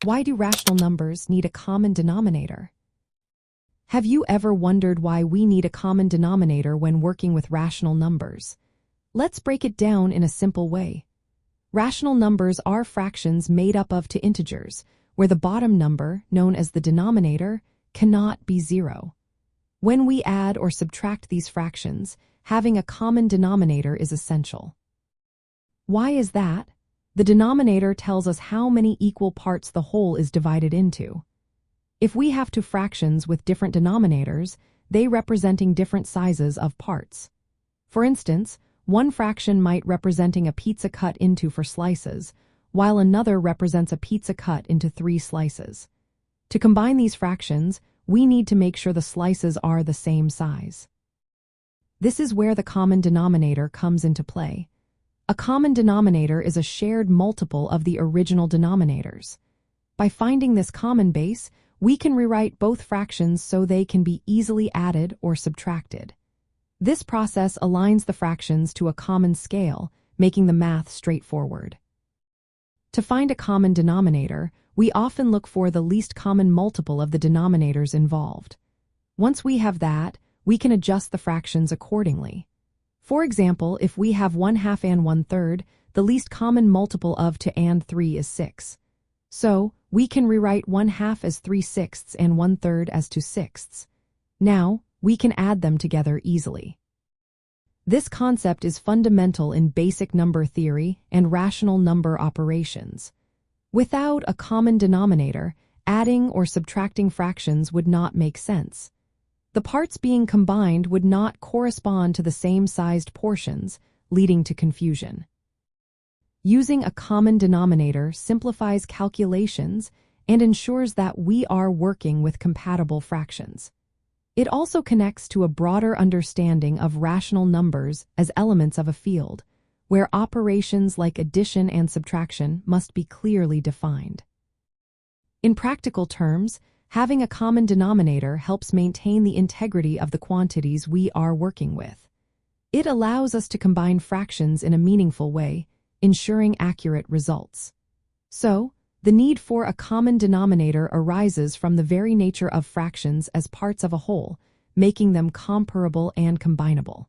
Why do rational numbers need a common denominator? Have you ever wondered why we need a common denominator when working with rational numbers? Let's break it down in a simple way. Rational numbers are fractions made up of two integers, where the bottom number, known as the denominator, cannot be zero. When we add or subtract these fractions, having a common denominator is essential. Why is that? The denominator tells us how many equal parts the whole is divided into. If we have two fractions with different denominators, they representing different sizes of parts. For instance, one fraction might representing a pizza cut into 4 slices, while another represents a pizza cut into 3 slices. To combine these fractions, we need to make sure the slices are the same size. This is where the common denominator comes into play. A common denominator is a shared multiple of the original denominators. By finding this common base, we can rewrite both fractions so they can be easily added or subtracted. This process aligns the fractions to a common scale, making the math straightforward. To find a common denominator, we often look for the least common multiple of the denominators involved. Once we have that, we can adjust the fractions accordingly. For example, if we have 1/2 and 1/3, the least common multiple of 2 and 3 is 6. So, we can rewrite 1/2 as 3/6 and 1/3 as 2/6. Now, we can add them together easily. This concept is fundamental in basic number theory and rational number operations. Without a common denominator, adding or subtracting fractions would not make sense. The parts being combined would not correspond to the same sized portions, leading to confusion. Using a common denominator simplifies calculations and ensures that we are working with compatible fractions. It also connects to a broader understanding of rational numbers as elements of a field, where operations like addition and subtraction must be clearly defined. In practical terms, having a common denominator helps maintain the integrity of the quantities we are working with. It allows us to combine fractions in a meaningful way, ensuring accurate results. So, the need for a common denominator arises from the very nature of fractions as parts of a whole, making them comparable and combinable.